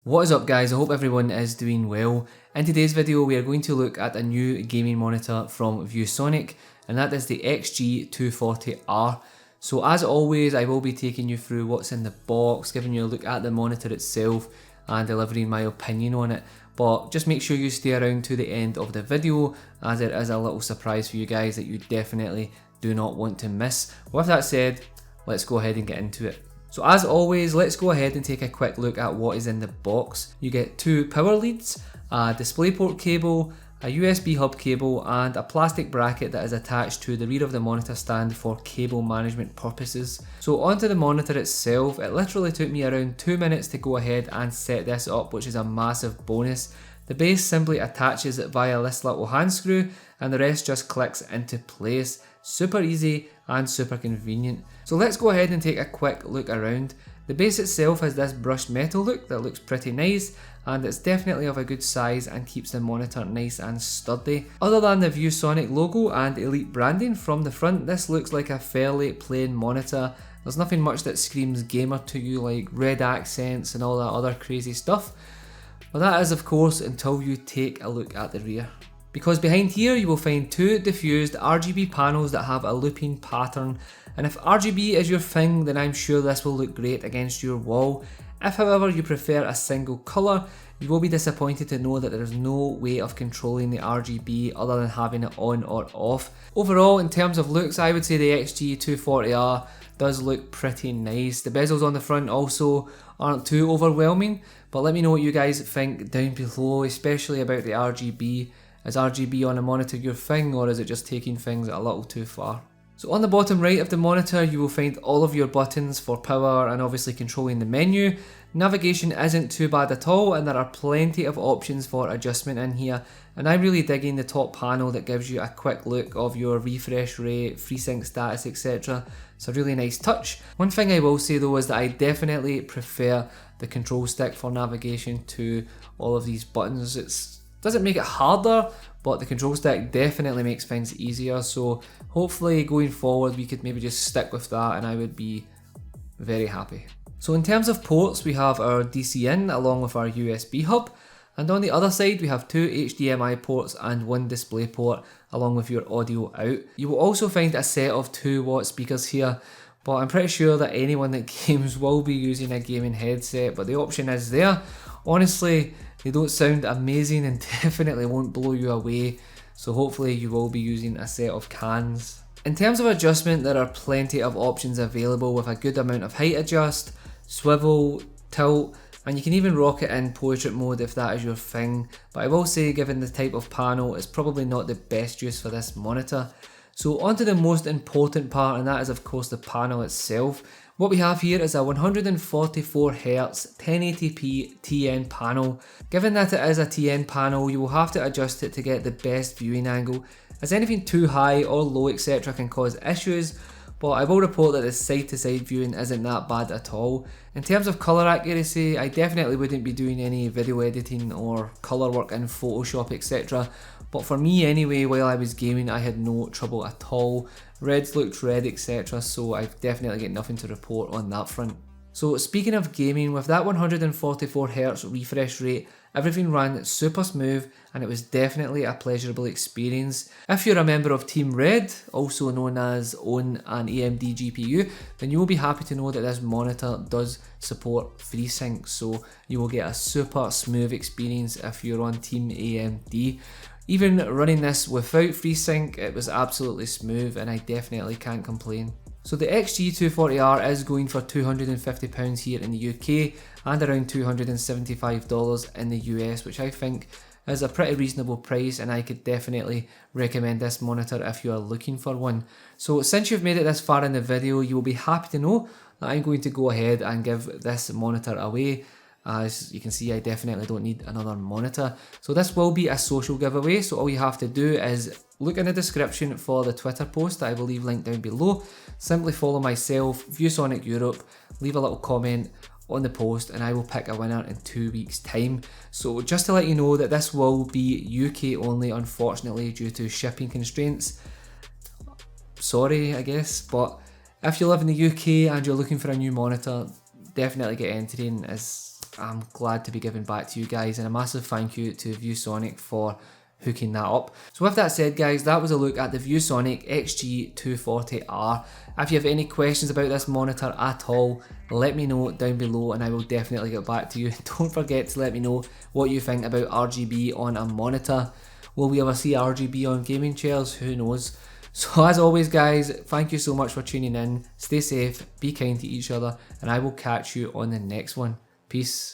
What is up guys, I hope everyone is doing well. In today's video we are going to look at a new gaming monitor from Viewsonic, and that is the XG240R. So as always I will be taking you through what's in the box, giving you a look at the monitor itself and delivering my opinion on it. But just make sure you stay around to the end of the video, as it is a little surprise for you guys that you definitely do not want to miss. With that said, let's go ahead and get into it. So as always, let's go ahead and take a quick look at what is in the box. You get two power leads, a DisplayPort cable, a USB hub cable and a plastic bracket that is attached to the rear of the monitor stand for cable management purposes. So onto the monitor itself, it literally took me around 2 minutes to go ahead and set this up, which is a massive bonus. The base simply attaches it via this little hand screw and the rest just clicks into place. Super easy and super convenient. So let's go ahead and take a quick look around. The base itself has this brushed metal look that looks pretty nice, and it's definitely of a good size and keeps the monitor nice and sturdy. Other than the Viewsonic logo and Elite branding from the front, this looks like a fairly plain monitor. There's nothing much that screams gamer to you, like red accents and all that other crazy stuff. But that is of course until you take a look at the rear. Because behind here you will find two diffused RGB panels that have a looping pattern, and if RGB is your thing then I'm sure this will look great against your wall. If however you prefer a single colour, you will be disappointed to know that there is no way of controlling the RGB other than having it on or off. Overall, in terms of looks, I would say the XG240R does look pretty nice. The bezels on the front also aren't too overwhelming, but let me know what you guys think down below, especially about the RGB. Is RGB on a monitor your thing, or is it just taking things a little too far? So on the bottom right of the monitor you will find all of your buttons for power and obviously controlling the menu. Navigation isn't too bad at all, and there are plenty of options for adjustment in here, and I'm really digging the top panel that gives you a quick look of your refresh rate, freesync status, etc. It's a really nice touch. One thing I will say though is that I definitely prefer the control stick for navigation to all of these buttons. It doesn't make it harder, but the control stick definitely makes things easier, so hopefully going forward we could maybe just stick with that and I would be very happy. So in terms of ports, we have our DC in along with our USB hub, and on the other side we have two HDMI ports and one display port along with your audio out. You will also find a set of 2-watt speakers here, but I'm pretty sure that anyone that games will be using a gaming headset, but the option is there. Honestly, they don't sound amazing and definitely won't blow you away, so hopefully you will be using a set of cans. In terms of adjustment, there are plenty of options available with a good amount of height adjust, swivel, tilt, and you can even rock it in portrait mode if that is your thing, but I will say given the type of panel it's probably not the best use for this monitor. So on to the most important part, and that is of course the panel itself. What we have here is a 144Hz 1080p TN panel. Given that it is a TN panel, you will have to adjust it to get the best viewing angle, as anything too high or low etc can cause issues, but I will report that the side to side viewing isn't that bad at all. In terms of colour accuracy, I definitely wouldn't be doing any video editing or colour work in Photoshop etc, but for me anyway, while I was gaming I had no trouble at all. Reds looked red etc, so I definitely get nothing to report on that front. So speaking of gaming, with that 144Hz refresh rate, everything ran super smooth and it was definitely a pleasurable experience. If you're a member of Team Red, also known as own an AMD GPU, then you will be happy to know that this monitor does support FreeSync, so you will get a super smooth experience if you're on Team AMD. Even running this without FreeSync, it was absolutely smooth and I definitely can't complain. So the XG240R is going for £250 here in the UK and around $275 in the US, which I think is a pretty reasonable price, and I could definitely recommend this monitor if you are looking for one. So since you've made it this far in the video, you will be happy to know that I'm going to go ahead and give this monitor away. As you can see, I definitely don't need another monitor. So this will be a social giveaway, so all you have to do is look in the description for the Twitter post that I will leave linked down below. Simply follow myself, Viewsonic Europe, leave a little comment on the post and I will pick a winner in 2 weeks time. So just to let you know that this will be UK only, unfortunately, due to shipping constraints. Sorry I guess, but if you live in the UK and you're looking for a new monitor, definitely get entering, as I'm glad to be giving back to you guys, and a massive thank you to Viewsonic for hooking that up. So with that said guys, that was a look at the Viewsonic XG240R. If you have any questions about this monitor at all, let me know down below and I will definitely get back to you. Don't forget to let me know what you think about RGB on a monitor. Will we ever see RGB on gaming chairs? Who knows? So as always guys, thank you so much for tuning in. Stay safe, be kind to each other, and I will catch you on the next one. Peace.